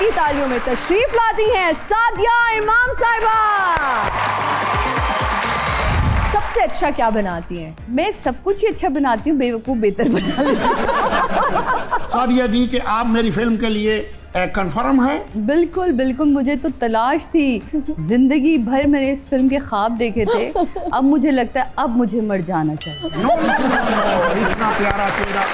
सबकी तालियों में तशरीफ लाती हैं सादिया इमाम साहिबा। सबसे अच्छा क्या बनाती हैं? मैं सब कुछ ही अच्छा बनाती हूँ, बेवकूफ़ बेहतर बना लेती हूँ। सादिया जी कि आप मेरी फिल्म के लिए कंफर्म है? बिल्कुल बिल्कुल, मुझे तो तलाश थी, जिंदगी भर मैंने इस फिल्म के ख्वाब देखे थे। अब मुझे लगता है अब मुझे मर जाना चाहिए। नो, इतना प्यारा चेहरा।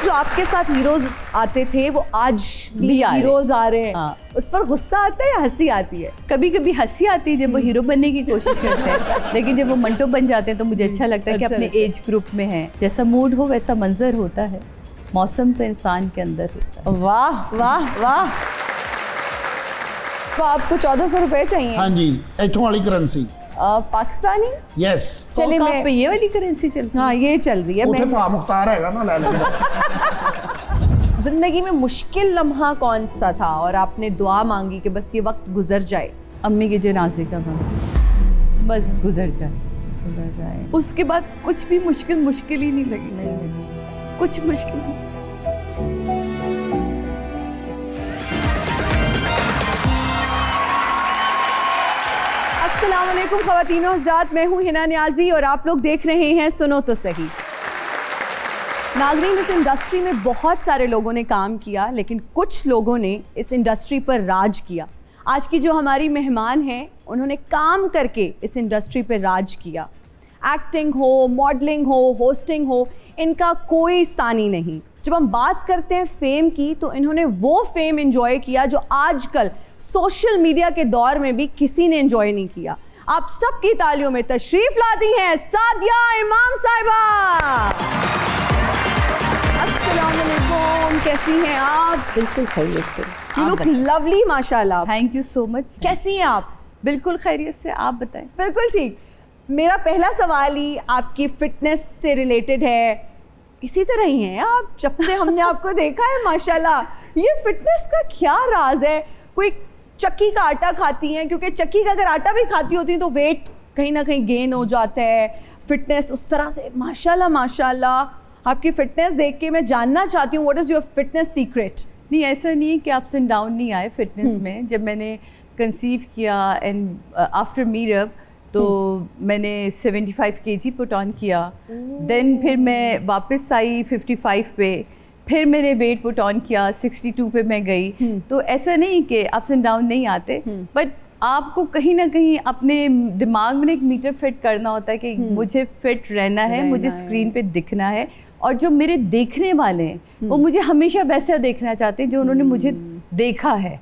जो आपके साथ हीरोज आते थे वो आज भी हीरोज आ रहे हैं, हाँ। उस पर गुस्सा आता है या हंसी आती है? कभी कभी हंसी आती है जब वो हीरो बनने की कोशिश करते हैं, लेकिन जब वो मंटो बन जाते हैं तो मुझे अच्छा लगता है कि अपने एज ग्रुप में हैं। जैसा मूड हो वैसा मंजर होता है, मौसम तो इंसान के अंदर होता है। वाह वाह वाह। तो आपको 1400 रुपए चाहिए? हाँ जी, इथों वाली करेंसी। पाकिस्तानी? यस। चलिए मैं पे ये वाली करेंसी चलती है। हाँ ये चल रही है। उठे भा मुख्तार हैगा ना, ले लेंगे। जिंदगी में मुश्किल लम्हा कौन सा था और आपने दुआ मांगी कि बस ये वक्त गुजर जाए? अम्मी के जनाजे का वक्त, बस गुजर जाए। उसके बाद कुछ भी मुश्किल ही नहीं लगी। कुछ मुश्किल नहीं। अस्सलाम वालेकुम ख़वातीन व हज़रात, मैं हूँ हिना नियाज़ी और आप लोग देख रहे हैं सुनो तो सही। नाज़रीन, इस इंडस्ट्री में बहुत सारे लोगों ने काम किया, लेकिन कुछ लोगों ने इस इंडस्ट्री पर राज किया। आज की जो हमारी मेहमान हैं, उन्होंने काम करके इस इंडस्ट्री पर राज किया। एक्टिंग हो, मॉडलिंग हो, होस्टिंग हो, इनका कोई सानी नहीं। जब हम बात करते हैं फेम की, तो इन्होंने वो फेम एंजॉय किया जो आजकल सोशल मीडिया के दौर में भी किसी ने एंजॉय नहीं किया। आप सबकी तालियों में तशरीफ लाती हैं सादिया इमाम साहिबा। अस्सलाम वालेकुम, कैसी हैं आप? बिल्कुल खैरियत से। यू लुक लवली माशाल्लाह। Thank you so much. कैसी हैं आप? बिल्कुल खैरियत से, आप बताएं। बिल्कुल ठीक। मेरा पहला सवाल ही आपकी फिटनेस से रिलेटेड है। इसी तरह ही हैं आप जब से हमने आपको देखा है माशाल्लाह। ये फिटनेस का क्या राज है? कोई चक्की का आटा खाती हैं? क्योंकि चक्की का अगर आटा भी खाती होती हैं तो वेट कहीं ना कहीं गेन हो जाता है। फिटनेस उस तरह से माशाल्लाह माशाल्लाह। आपकी फिटनेस देख के मैं जानना चाहती हूँ, what is your fitness secret? नहीं, ऐसा नहीं है कि अप्स एंड डाउन नहीं आए फिटनेस में। जब मैंने कंसीव किया एंड आफ्टर मीरअप तो मैंने 75 kg पुट ऑन किया। देन फिर मैं वापस आई 55 पे, फिर मैंने वेट पुट ऑन किया, 62 पे मैं गई। तो ऐसा नहीं कि अप्स एंड डाउन नहीं आते, बट आपको कहीं ना कहीं अपने दिमाग में एक मीटर फिट करना होता है कि मुझे फिट रहना है, मुझे स्क्रीन पे दिखना है। और जो मेरे देखने वाले हैं वो मुझे हमेशा वैसा देखना चाहते हैं जो उन्होंने मुझे देखा है।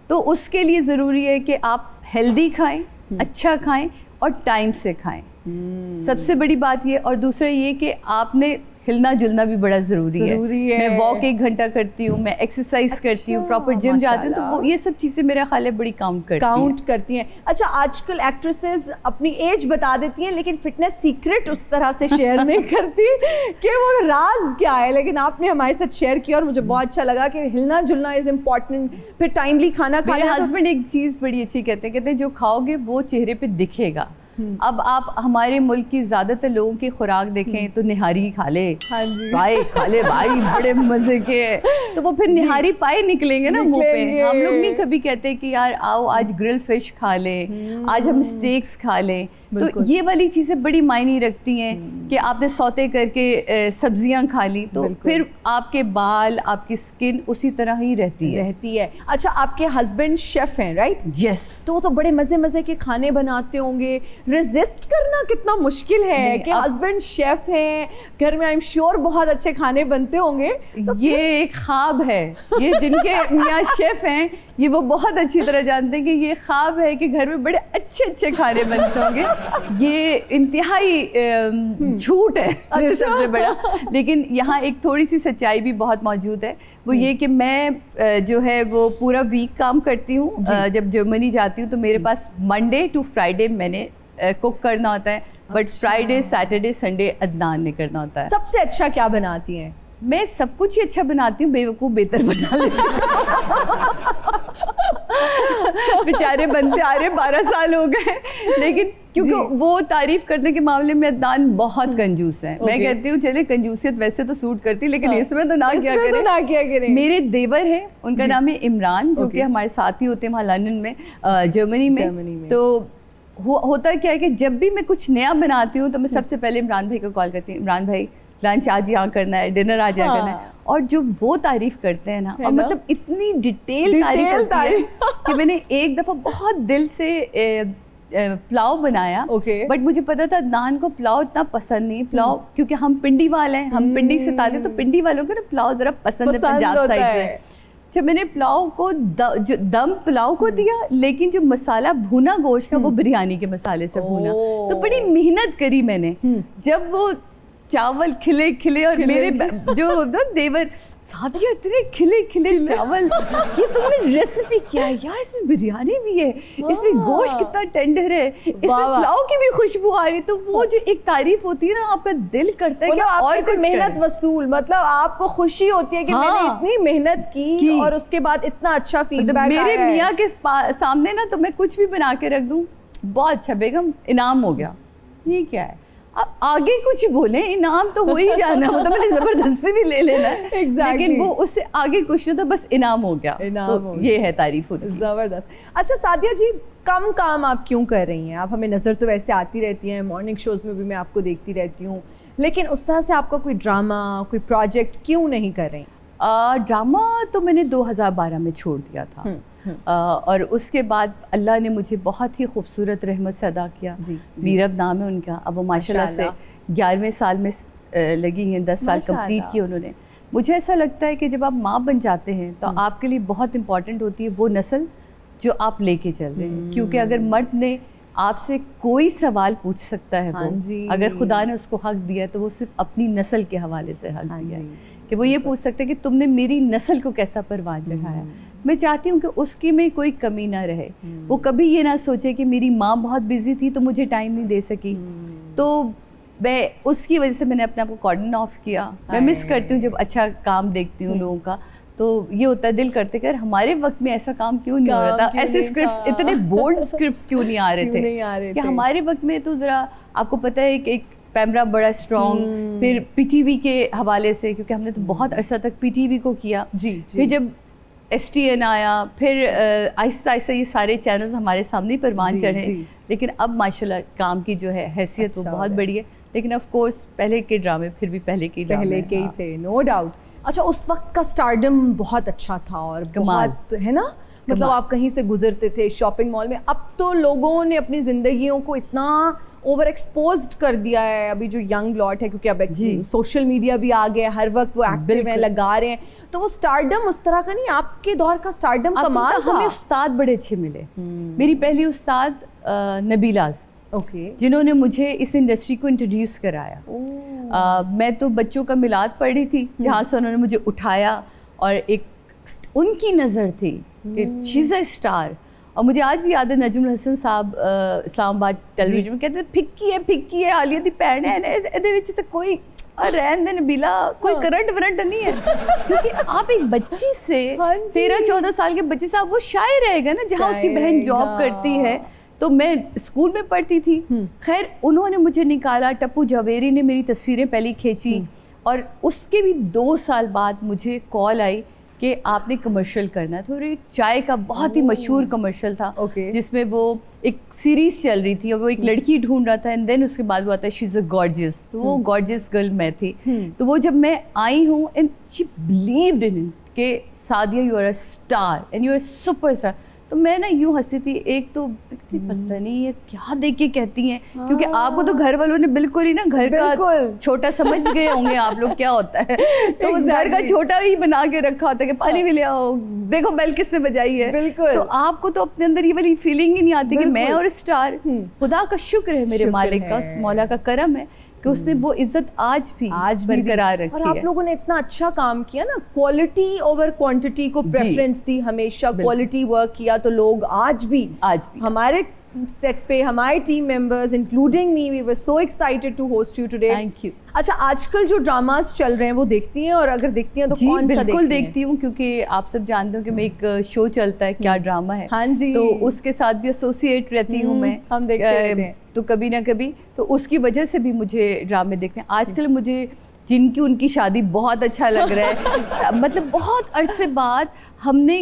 तो उसके लिए ज़रूरी है कि आप हेल्दी खाएं, अच्छा खाएं और टाइम से खाएं। सबसे बड़ी बात ये। और दूसरा ये कि आपने हिलना जुलना भी बड़ा ज़रूरी है। मैं वॉक 1 घंटा करती हूँ, मैं एक्सरसाइज करती हूँ, प्रॉपर जिम जाती हूँ, तो वो ये सब चीज़ें मेरा ख्याल है बड़ी काउंट करती हैं। अच्छा, आजकल एक्ट्रेसेस अपनी एज बता देती हैं लेकिन फिटनेस सीक्रेट उस तरह से शेयर नहीं करती कि वो राज क्या है, लेकिन आपने हमारे साथ शेयर किया और मुझे बहुत अच्छा लगा कि हिलना जुलना इज़ इम्पॉर्टेंट। फिर टाइमली खाना खाना। मेरे हस्बैंड एक चीज़ बड़ी अच्छी कहते हैं जो खाओगे वो चेहरे पे दिखेगा। अब आप हमारे मुल्क की ज़्यादातर लोगों की खुराक देखें तो निहारी खा ले, भाई खा ले भाई, बड़े मज़े के, तो वो फिर निहारी पाए निकलेंगे ना मुंह पे। हम लोग नहीं कभी कहते कि यार आओ आज ग्रिल फिश खा ले, आज हम स्टेक्स खा लें। तो ये वाली चीज़ें बड़ी मायने रखती हैं कि आपने सौते करके सब्जियां खा ली तो फिर आपके बाल, आपकी स्किन उसी तरह ही रहती है। अच्छा, आपके हस्बैंड शेफ हैं, राइट? यस। तो वो तो बड़े मज़े मज़े के खाने बनाते होंगे। रेजिस्ट करना कितना मुश्किल है कि हस्बैंड शेफ हैं, घर में आई एम श्योर बहुत अच्छे खाने बनते होंगे। तो ये एक ख्वाब है, ये जिनके मियाँ शेफ हैं ये वो बहुत अच्छी तरह जानते हैं कि ये ख्वाब है कि घर में बड़े अच्छे अच्छे खाने बनते होंगे। ये इंतहाई झूठ है सबसे बड़ा। लेकिन यहाँ एक थोड़ी सी सच्चाई भी बहुत मौजूद है, वो ये कि मैं जो है वो पूरा वीक काम करती हूँ। जब जर्मनी जाती हूँ तो मेरे पास मंडे टू फ्राइडे मैंने कुक करना होता है, but Friday Saturday Sunday Adnan ने करना होता है। सबसे अच्छा क्या बनाती हैं? मैं सब कुछ ही अच्छा बनाती हूँ, बेवकूफ़ बेहतर बना लेती हूँ। बेचारे बनते आ रहे 12 साल हो गए, लेकिन क्योंकि वो तारीफ करने के मामले में अदनान बहुत कंजूस है। मैं कहती हूँ चले कंजूसियत वैसे तो सूट करती, लेकिन इसमें तो ना क्या करें। मेरे देवर हैं, उनका नाम है इमरान, जो कि हमारे साथी होते हैं वहाँ लंदन में, जर्मनी में। तो होता क्या है कि जब भी मैं कुछ नया बनाती हूँ तो मैं सबसे पहले इमरान भाई को कॉल करती हूँ, इमरान भाई लंच आज यहाँ करना है, डिनर आज यहाँ करना है। और जो वो तारीफ करते हैं ना, और मतलब इतनी डिटेल तारीफ होती है कि मैंने एक दफ़ा बहुत दिल से पुलाव बनाया, बट मुझे पता था नान को पुलाव इतना पसंद नहीं। पुलाव क्योंकि हम पिंडी वाले हैं, हम पिंडी से ताले, तो पिंडी वालों को ना पुलाव ज़रा पसंद है पंजाब साइड से। जब मैंने पुलाव को जो दम पुलाव को दिया, लेकिन जो मसाला भुना गोश्त का वो बिरयानी के मसाले से भुना, तो बड़ी मेहनत करी मैंने। जब वो चावल खिले खिले और मेरे जो देवर सादिया इतने खिले खिले चावल, ये तुमने रेसिपी क्या है यार, इसमें बिरयानी भी है, इसमें गोश्त कितना टेंडर है, इसमें पुलाव की भी खुशबू आ रही। तो वो जो एक तारीफ होती है ना, आपका दिल करता है कि और कुछ मेहनत वसूल, मतलब आपको खुशी होती है कि मैंने इतनी मेहनत की और उसके बाद इतना अच्छा फीडबैक मेरे मियाँ के सामने ना, तो मैं कुछ भी बना के रख दूँ, बहुत अच्छा बेगम इनाम हो गया। ये क्या है, अब आगे कुछ बोले, इनाम तो हो ही जाना, वो तो मैंने जबरदस्ती भी ले लेना है। लेकिन वो उससे आगे कुछ नहीं, तो बस इनाम हो गया, तो ये है तारीफ होती। जबरदस्त। अच्छा सादिया जी, कम काम आप क्यों कर रही हैं? आप हमें नज़र तो वैसे आती रहती हैं, मॉर्निंग शोज़ में भी मैं आपको देखती रहती हूँ, लेकिन उस तरह से आपका कोई ड्रामा, कोई प्रोजेक्ट क्यों नहीं कर रही? ड्रामा तो मैंने 2012 में छोड़ दिया था। और उसके बाद अल्लाह ने मुझे बहुत ही खूबसूरत रहमत से अदा किया। वीरब नाम है उनका, अब वो माशाल्लाह से 11वें साल में लगी हैं, 10 साल कंप्लीट किए उन्होंने। मुझे ऐसा लगता है कि जब आप माँ बन जाते हैं तो आपके लिए बहुत इंपॉर्टेंट होती है वो नस्ल जो आप लेके चल रहे हैं, क्योंकि अगर मर्द ने आपसे कोई सवाल पूछ सकता है, वो अगर खुदा ने उसको हक दिया है तो वो सिर्फ अपनी नस्ल के हवाले से हक दिया है, कि वो ये पूछ सकते हैं कि तुमने मेरी नस्ल को कैसा परवान चढ़ाया। मैं चाहती हूँ कि उसकी में कोई कमी ना रहे, वो कभी ये ना सोचे कि मेरी माँ बहुत बिजी थी तो मुझे टाइम नहीं दे सकी। तो मैं उसकी वजह से मैंने अपने आप को कॉर्डन ऑफ किया। मैं मिस करती हूँ जब अच्छा काम देखती हूँ लोगों का, तो ये होता है दिल करते कर हमारे वक्त में ऐसा काम क्यों नहीं हो रहा था, ऐसे स्क्रिप्ट्स, इतने बोल्ड स्क्रिप्ट्स क्यों नहीं आ रहे थे, कि हमारे वक्त में तो ज़रा आपको पता है कि एक पैमरा बड़ा स्ट्रॉन्ग, फिर पीटीवी के हवाले से, क्योंकि हमने तो बहुत अरसा तक पीटीवी को किया। फिर जब STN आया, फिर आहिस्ता आहिस्ता ये सारे चैनल्स हमारे सामने परवान चढ़े, लेकिन अब माशाल्लाह काम की जो है हैसियत वो बहुत बड़ी है। लेकिन ऑफ कोर्स पहले के ड्रामे फिर भी पहले के ही थे, नो डाउट। अच्छा, उस वक्त का स्टारडम बहुत अच्छा था और बहुत, है ना, मतलब आप कहीं से गुजरते थे शॉपिंग मॉल में। अब तो लोगों ने अपनी जिंदगियों को इतना ओवर एक्सपोज्ड कर दिया है, अभी जो यंग लॉट है, क्योंकि अब सोशल मीडिया भी आ गया, हर वक्त वो एक्टिव है, लगा रहे हैं, तो वो स्टारडम उस तरह का नहीं। आपके दौर का स्टारडम कमाल था। हमें उस्ताद बड़े अच्छे मिले। मेरी पहली उस्ताद नबीला, जिन्होंने मुझे इस इंडस्ट्री को इंट्रोड्यूस कराया। मैं तो बच्चों का मिलाद पढ़ रही थी, जहाँ से उन्होंने मुझे उठाया, और एक उनकी नज़र थी कि शी इज़ अ स्टार। और मुझे आज भी याद है नजमुल हसन साहब इस्लामाबाद टेलीविजन में कहते थे फिक्की है आलिया दी भैन है, ਇਹਦੇ ਵਿੱਚ तो कोई रहन दे नबीला, कोई करंट वरंट नहीं है। क्योंकि आप एक बच्ची से 13-14 साल के बच्चे से आप वो शायर रहेगा ना, जहाँ उसकी बहन जॉब करती है। तो मैं स्कूल में पढ़ती थी। खैर उन्होंने मुझे निकाला, टप्पू जावेरी ने मेरी तस्वीरें पहले खींची, और उसके भी 2 साल बाद मुझे कॉल आई कि आपने कमर्शियल करना है। तो एक चाय का बहुत ही मशहूर कमर्शियल था, जिसमें वो एक सीरीज चल रही थी और वो एक लड़की ढूंढ रहा था, एंड देन उसके बाद वो आता है शी इज़ अ गॉर्जियस, तो वो गॉर्जियस गर्ल मैं थी। तो वो जब मैं आई हूँ, and she believed in it कि Sadia you are a star and you are super star. तो मैं ना यूँ हंसती थी, एक तो पता नहीं ये क्या देख के कहती हैं, क्योंकि आपको तो घर वालों ने बिल्कुल ही ना घर का छोटा समझ गए होंगे आप लोग क्या होता है, तो उस घर का छोटा ही बना के रखा होता है कि पानी भी ले आओ, देखो बेल किसने बजाई है। तो आपको तो अपने अंदर ये वाली फीलिंग ही नहीं आती कि मैं और स्टार। खुदा का शुक्र है, मेरे मालिक का, मौला का करम है कि उसने वो इज्जत आज भी बरकरार रखी है। और आप लोगों ने इतना अच्छा काम किया ना, क्वालिटी ओवर क्वांटिटी को प्रेफरेंस दी, हमेशा क्वालिटी वर्क किया, तो लोग आज भी हमारे सेट पे हमारे team members including me, we were so excited to host you today. Thank you. अच्छा, आजकल जो ड्रामास चल रहे हैं वो देखती हैं, और अगर देखती हैं तो जी कौन सा बिल्कुल देखती देखती हूँ, क्योंकि आप सब जानते हो कि मैं एक शो चलता है क्या ड्रामा है, हाँ जी। तो उसके साथ भी एसोसिएट रहती हूँ मैं, हम देखते रहते हैं। तो कभी ना कभी तो उसकी वजह से भी मुझे ड्रामे देखते हैं। आजकल मुझे जिनकी उनकी शादी बहुत अच्छा लग रहा है मतलब बहुत अरसे बाद हमने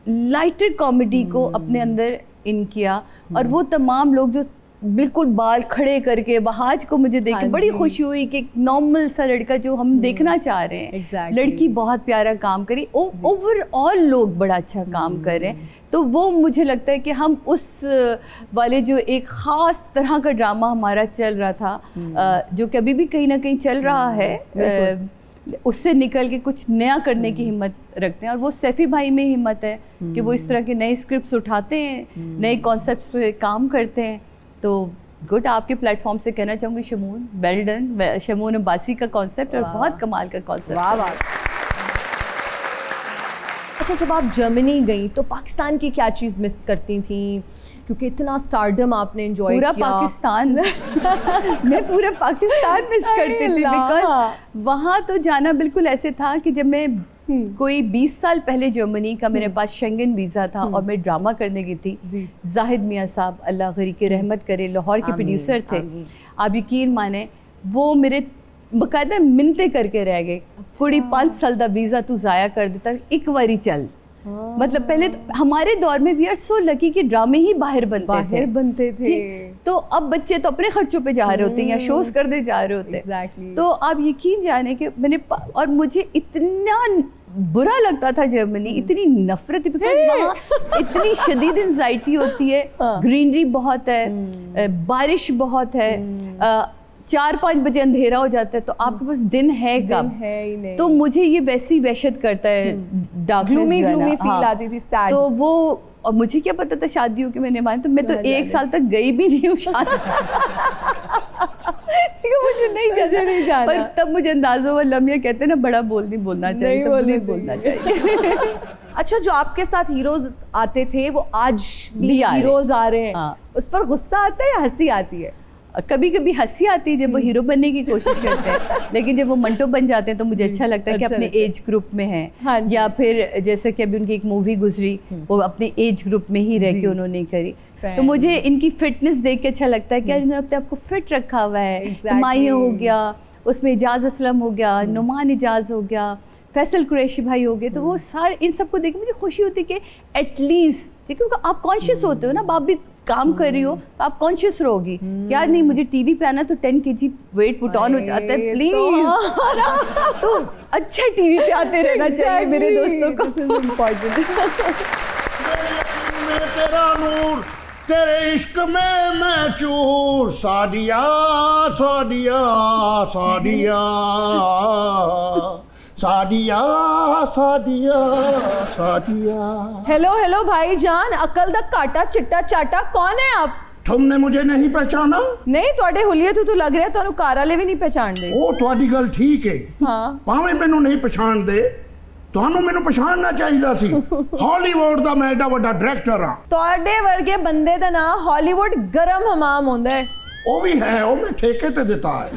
लाइटर कॉमेडी को अपने अंदर इन किया, और वो तमाम लोग जो बिल्कुल बाल खड़े करके आज को मुझे देख के हाँ बड़ी जी। खुशी हुई कि एक नॉर्मल सा लड़का जो हम देखना चाह रहे हैं, Exactly. लड़की बहुत प्यारा काम करी, ओवरऑल लोग बड़ा अच्छा काम कर रहे हैं। तो वो मुझे लगता है कि हम उस वाले जो एक ख़ास तरह का ड्रामा हमारा चल रहा था, जो कभी भी कहीं ना कहीं चल रहा है, उससे निकल के कुछ नया करने की हिम्मत रखते हैं, और वो सैफी भाई में हिम्मत है कि वो इस तरह के नए स्क्रिप्ट्स उठाते हैं, नए कॉन्सेप्ट्स पे काम करते हैं। तो गुड, आपके प्लेटफॉर्म से कहना चाहूँगी शमून, वेल डन। शमून अब्बासी का कॉन्सेप्ट और बहुत कमाल का कॉन्सेप्ट। वाह वाह। अच्छा, जब आप जर्मनी गई तो पाकिस्तान की क्या चीज़ मिस करती थी, क्योंकि इतना स्टारडम आपने एंजॉय पूरा किया। पाकिस्तान मैं पूरा पाकिस्तान मिस करती थी, बिकॉज वहाँ तो जाना बिल्कुल ऐसे था कि जब मैं कोई 20 साल पहले जर्मनी का मेरे पास शेंगन वीज़ा था और मैं ड्रामा करने गई थी। जाहिद मियाँ साहब अल्लाह गरी के रहमत करे, लाहौर के प्रोड्यूसर थे। आप यकीन माने वो मेरे बकायदा मिन्नतें करके रह गए, कुड़ी 5 साल का वीज़ा तू ज़ाया कर देता, एक बारी चल। मतलब पहले तो हमारे दौर में वी आर सो लकी कि ड्रामे ही बाहर बनते थे। तो अब बच्चे तो अपने खर्चों पे जा रहे होते हैं या शोज करते जा रहे होते हैं। Exactly. तो आप यकीन जाने कि और मुझे इतना बुरा लगता था जर्मनी, इतनी नफरत, बिकॉज वहाँ इतनी शदीद एंजाइटी होती है, ग्रीनरी बहुत है, बारिश बहुत है, 4-5 बजे अंधेरा हो जाता है, तो आपके पास दिन है कब? है ही नहीं। तो मुझे ये वैसी वहशत करता है, ग्लूमी फील आती थी, सैड। तो वो, और मुझे क्या पता था शादियों की मैंने मानी, तो मैं तो 1 साल तक गई भी नहीं हूँ शादी मुझे नहीं जाना, पर तब मुझे अंदाजा हुआ, लम्या कहते हैं ना बड़ा नहीं बोलना चाहिए, नहीं बोलना चाहिए। अच्छा, जो आपके साथ हीरोज आते थे वो आज भी भी आ रहे हैं। हीरोज आ रहे हैं, हाँ। उस पर गुस्सा आता है या हंसी आती है? कभी कभी हंसी आती है जब वो हीरो बनने की कोशिश करते हैं, लेकिन जब वो मंटो बन जाते हैं तो मुझे अच्छा लगता है कि अपने एज ग्रुप में हैं। हाँ जी। या फिर जैसे कि अभी उनकी एक मूवी गुजरी, वो अपने एज ग्रुप में ही रह के उन्होंने करी, तो मुझे इनकी फिटनेस देख के अच्छा लगता है कि यार इन्होंने अपने आपको फिट रखा हुआ है। माहिया हो गया, उसमें इजाज़ असलम हो गया, नुमान इजाज़ हो गया, फैसल कुरैशी भाई हो गए, तो वो सारे इन सबको देख के मुझे खुशी होती है कि एटलीस्ट, क्योंकि आप कॉन्शियस होते हो ना, आप भी काम कर रही हो तो आप कॉन्शियस रहोगी, यार नहीं मुझे टीवी पे आना तो 10 kg वेट पुट ऑन हो जाता है, प्लीज तो अच्छा टीवी पे आते रहना चाहिए मेरे दोस्तों को। तेरा नूर, तेरे इश्क में मैं चूर, सादिया सादिया सादिया सादिया सादिया सादिया। हेलो भाईजान, अकल दा काटा चिट्टा चाटा, कौन है आप? तुमने मुझे नहीं पहचाना? नहीं, ਤੁਹਾਡੇ ਹੁਲੀਏ ਤੋਂ ਲੱਗ ਰਿਹਾ ਤੁਹਾਨੂੰ ਕਾਰ ਵਾਲੇ ਵੀ ਨਹੀਂ ਪਛਾਣਦੇ। ਉਹ ਤੁਹਾਡੀ ਗੱਲ ਠੀਕ ਹੈ, ਹਾਂ, ਭਾਵੇਂ ਮੈਨੂੰ ਨਹੀਂ ਪਛਾਣਦੇ, ਤੁਹਾਨੂੰ ਮੈਨੂੰ ਪਛਾਣਨਾ ਚਾਹੀਦਾ ਸੀ। ਹਾਲੀਵੁੱਡ ਦਾ ਮੈਂ ਏਡਾ ਵੱਡਾ ਡਾਇਰੈਕਟਰ ਹਾਂ। ਤੁਹਾਡੇ ਵਰਗੇ ਬੰਦੇ ਦਾ ਨਾਮ ਹਾਲੀਵੁੱਡ ਗਰਮ ਹਮਾਮ ਹੁੰਦਾ है। वो भी है, वो मैं ठेके पे देता है।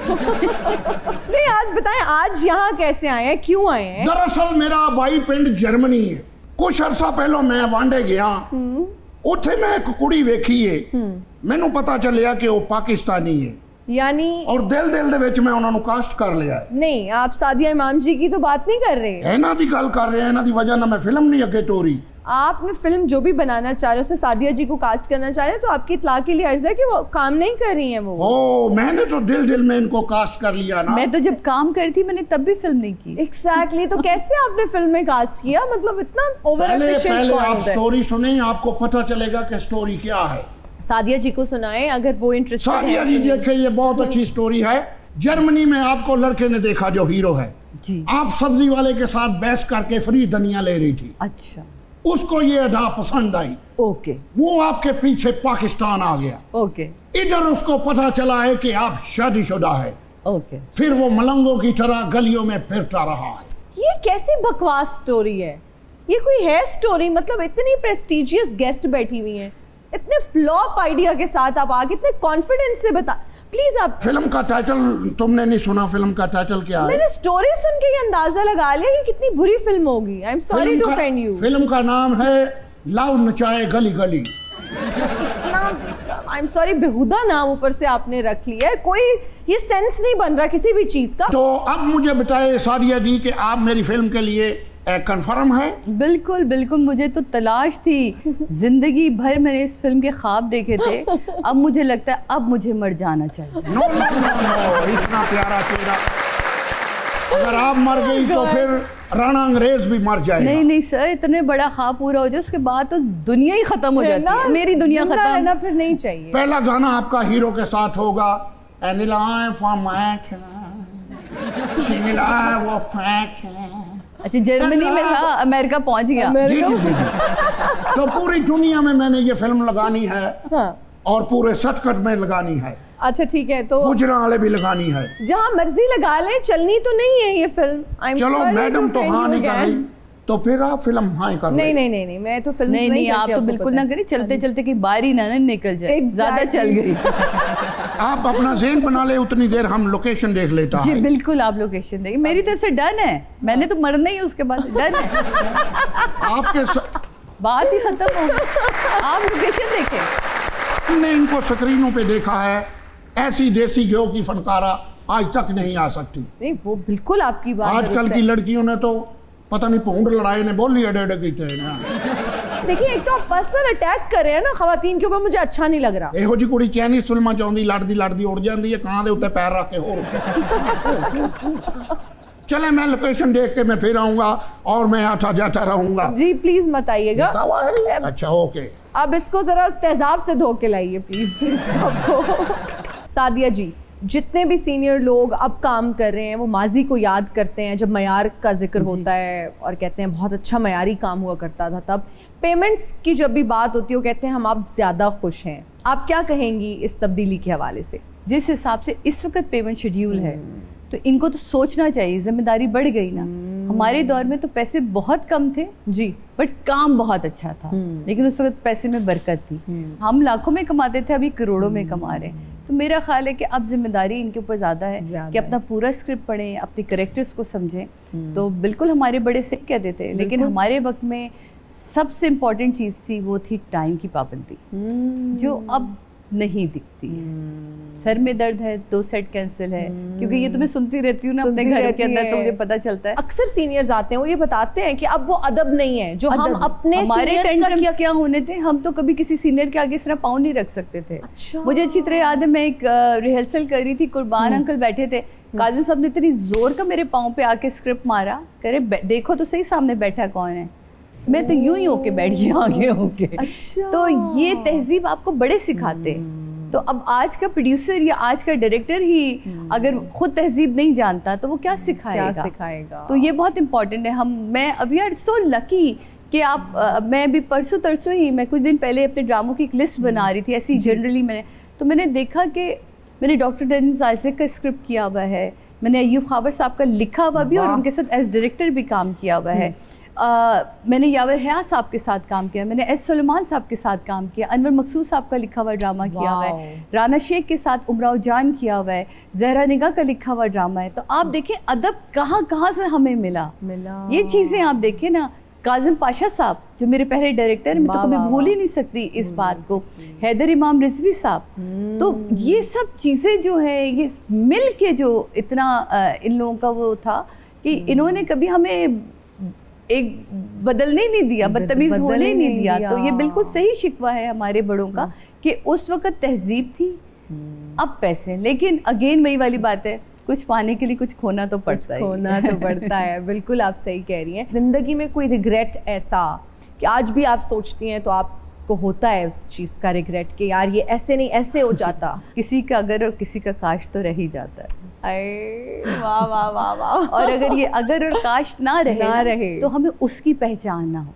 नहीं, आज बताएं, आज यहाँ कैसे आए हैं, क्यों आए हैं? दरअसल मेरा भाई पिंड जर्मनी है। कुछ अरसा पहले मैं वांडे गया, उत्थे मैं एक कुड़ी वेखी है, मैनू पता चलिया कि वो पाकिस्तानी है, यानी और दिल दे विच मैं उन्होंने कास्ट कर लिया है। नहीं, आप सादिया इमाम जी की तो बात नहीं कर रहे। इन्हां दी गल कर रहे हैं, इन्हां दी वजह ना मैं फिल्म नहीं अगे टोरी। आपने फिल्म जो भी बनाना चाह रहे हैं उसमें सादिया जी को कास्ट करना चाह रहे हैं, तो आपकी इत्तला के लिए अर्ज है कि वो काम नहीं कर रही हैं। वो ओ, मैंने तो दिल में इनको कास्ट कर लिया ना। मैं तो जब काम कर रही थी मैंने तब भी फिल्म नहीं की। एग्जैक्टली, तो कैसे आपने फिल्म में कास्ट किया? मतलब इतना ओवर एफिशिएंट पहले कौन आप होता है? स्टोरी सुने, आपको पता चलेगा कि स्टोरी क्या है। सादिया जी को सुनाएं अगर वो इंटरेस्टेड है। सादिया जी देखे, ये बहुत अच्छी स्टोरी है। जर्मनी में आपको लड़के ने देखा जो हीरो है जी, आप सब्जी वाले के साथ बहस करके फ्री धनिया ले रही थी, अच्छा उसको ये अदा पसंद आई, ओके वो आपके पीछे पाकिस्तान आ गया। ओके इधर उसको पता चला है कि आप शादीशुदा है, ओके। फिर वो मलंगों की तरह गलियों में फिरता रहा है। ये कैसी बकवास स्टोरी है? ये कोई है स्टोरी? मतलब इतनी प्रेस्टिजियस गेस्ट बैठी हुई हैं, इतने फ्लॉप आइडिया के साथ आप आगे इतने कॉन्फिडेंस से बता, प्लीज आप। फिल्म का टाइटल तुमने नहीं सुना? फिल्म का टाइटल क्या है? मैंने स्टोरी सुन के ये अंदाजा लगा लिया कि कितनी बुरी फिल्म होगी। I am sorry to offend you. Film का नाम है लव नचाए गली गली। आई एम सॉरी, बेहुदा नाम ऊपर से आपने रख लिया है, कोई ये सेंस नहीं बन रहा किसी भी चीज का। तो अब मुझे बताइए सादिया जी कि आप मेरी फिल्म के लिए कंफर्म है? बिल्कुल बिल्कुल, मुझे तो तलाश थी, जिंदगी भर मैंने इस फिल्म के ख्वाब देखे थे, अब मुझे लगता है अब मुझे मर जाना चाहिए। नो नो नो, इतना प्यारा चेहरा, अगर आप मर गई तो फिर राणा अंग्रेज भी मर जाएगा। नहीं नहीं सर, इतने बड़ा ख्वाब पूरा हो जाए उसके बाद तो दुनिया ही खत्म हो जाती है, मेरी दुनिया खत्म ना, फिर नहीं चाहिए। पहला गाना आपका हीरो के साथ होगा And the life of my singing I was packing। अच्छा, जर्मनी में था, अमेरिका पहुंच गया। जी जी जी जी। तो पूरी दुनिया में मैंने ये फिल्म लगानी है। हाँ। और पूरे सचकट में लगानी है। अच्छा ठीक है, तो गुजरा वाले भी लगानी है। जहाँ मर्जी लगा ले, चलनी तो नहीं है ये फिल्म। चलो मैडम तो हाँ नहीं कर रही, तो फिर आप फिल्म हाँ कर नहीं नहीं नहीं नहीं, मैं तो फिल्म नहीं आप तो बिल्कुल ना करिए, चलते चलते की बारी ना निकल जाए, ज्यादा चल गई। आप अपना ज़हन बना ले, उतनी देर हम लोकेशन देख लेता जी है। बिल्कुल, आप लोकेशन देखिए, मेरी तरफ से डन है, मैंने तो मरना ही उसके बाद, डन है। आपके बात ही खत्म हो गई, आप लोकेशन देखें। हमने इनको स्क्रीनों पे देखा है, ऐसी देसी घ्यो की फनकारा आज तक नहीं आ सकती। नहीं, वो बिल्कुल आपकी बात। आजकल की लड़कियों ने तो पता नहीं भूंड लड़ाई ने बोली अडेडे कीते ना। देखिए, एक तो आप पर्सनल अटैक कर रहे हैं ना खवातीन के ऊपर, मुझे अच्छा नहीं लग रहा। ਇਹੋ ਜੀ ਕੁੜੀ ਚਾਈਨੀਜ਼ ਫਿਲਮਾਂ ਚ ਆਉਂਦੀ, ਲੜਦੀ ਲੜਦੀ ਉੜ ਜਾਂਦੀ ਹੈ, ਕਾਂ ਦੇ ਉੱਤੇ ਪੈਰ ਰੱਖ ਕੇ ਹੋਰ। चले मैं लोकेशन देख के मैं फिर आऊंगा और मैं आता जाता रहूंगा। जी प्लीज मत आइएगा। लिखा हुआ है? अच्छा ओके। अब इसको जरा तेजाब से धो के लाइए प्लीज। सादिया जी, जितने भी सीनियर लोग अब काम कर रहे हैं वो माजी को याद करते हैं जब मयार का जिक्र होता है और कहते हैं बहुत अच्छा मयारी काम हुआ करता था। तब पेमेंट्स की जब भी बात होती है वो कहते हैं हम अब ज़्यादा खुश हैं। आप क्या कहेंगी इस तब्दीली के हवाले से? जिस हिसाब से इस वक्त पेमेंट शेड्यूल है तो इनको तो सोचना चाहिए, जिम्मेदारी बढ़ गई ना। हमारे दौर में तो पैसे बहुत कम थे जी, बट काम बहुत अच्छा था, लेकिन उस वक्त पैसे में बरकत थी। हम लाखों में कमाते थे, अभी करोड़ों में कमा रहे हैं। तो मेरा ख्याल है कि अब जिम्मेदारी इनके ऊपर ज़्यादा है कि अपना पूरा स्क्रिप्ट पढ़ें, अपने कैरेक्टर्स को समझें। तो बिल्कुल हमारे बड़े से कह देते हैं, लेकिन हमारे वक्त में सबसे इम्पॉर्टेंट चीज़ थी वो थी टाइम की पाबंदी, जो अब नहीं दिखती है। सर में दर्द है, 2 सेट कैंसिल है, क्योंकि ये तो मैं सुनती रहती हूँ ना अपने घर के अंदर, तो मुझे पता चलता है। अक्सर सीनियर्स आते हैं, वो ये बताते हैं कि अब वो अदब नहीं है जो हम अपने हमारे टेंट्रम्स क्या होने थे, हम तो कभी किसी सीनियर के आगे इस तरह पाँव नहीं रख सकते थे। अच्छा। मुझे अच्छी तरह याद है, मैं एक रिहर्सल कर रही थी, कुर्बान अंकल बैठे थे, काजिम साहब ने इतनी जोर का मेरे पाँव पे आके स्क्रिप्ट मारा, कह रहे देखो तो सही सामने बैठा कौन है। मैं तो यूं ही होके बैठ गई आगे होके। अच्छा। तो ये तहजीब आपको बड़े सिखाते हैं। तो अब आज का प्रोड्यूसर या आज का डायरेक्टर ही अगर खुद तहजीब नहीं जानता तो वो क्या सिखाएगा? तो ये बहुत इंपॉर्टेंट है। मैं वी आर सो लकी कि आप मैं भी परसों तरसों ही, मैं कुछ दिन पहले अपने ड्रामों की एक लिस्ट बना रही थी ऐसी जनरली मैंने देखा कि मैंने डॉक्टर डेनिस आइजक का स्क्रिप्ट किया हुआ है, मैंने अय्यूब खाबर साहब का लिखा हुआ भी और उनके साथ एज डायरेक्टर भी काम किया हुआ है। मैंने यावर हया साहब के साथ काम किया, मैंने एस सुलेमान साहब के साथ काम किया, अनवर मकसूद साहब का लिखा हुआ ड्रामा किया हुआ है, राना शेख के साथ उमराव जान किया हुआ है, जहरा निगाह का लिखा हुआ ड्रामा है। तो आप देखें अदब कहाँ कहाँ से हमें मिला। ये चीज़ें आप देखें ना। काजिम पाशा साहब जो मेरे पहले डायरेक्टर, मैं तो कभी भूल ही नहीं सकती इस बात को। हैदर इमाम रिजवी साहब, तो ये सब चीज़ें जो है ये मिल के जो इतना इन लोगों का वो था कि इन्होंने कभी हमें एक बदलने नहीं दिया, बदतमीज होने नहीं दिया। तो ये बिल्कुल सही शिकवा है हमारे बड़ों का कि उस वक्त तहजीब थी, अब पैसे। लेकिन अगेन वही वाली बात है, कुछ पाने के लिए कुछ खोना तो पड़ता है। बिल्कुल आप सही कह रही हैं। जिंदगी में कोई रिग्रेट ऐसा कि आज भी आप सोचती हैं तो आपको होता है उस चीज़ का रिग्रेट कि यार ये ऐसे नहीं ऐसे हो जाता? किसी का अगर और किसी का काश तो रह ही जाता है। वाह वाह वाह वाह। और अगर ये अगर और काश ना रहे तो हमें उसकी पहचान ना हो।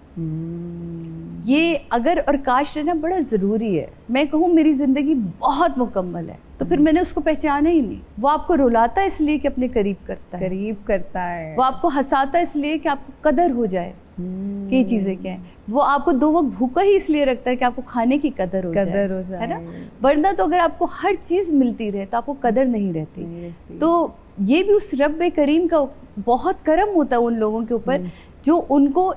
ये अगर और काश रहना बड़ा ज़रूरी है। मैं कहूँ मेरी ज़िंदगी बहुत मुकम्मल है तो फिर मैंने उसको पहचाना ही नहीं। वो आपको रुलाता है इसलिए कि अपने करीब करता है, वो आपको वो आपको हंसाता है इसलिए कि आपको कदर हो जाए। कि ये चीज़ें क्या हैं। वो आपको 2 वक्त भूखा ही इसलिए रखता है कि आपको खाने की कदर हो जाए, है ना। वरना तो अगर आपको हर चीज़ मिलती रहे तो आपको कदर नहीं रहती। तो ये भी उस रब्बे करीम का बहुत करम होता है उन लोगों के ऊपर जो उनको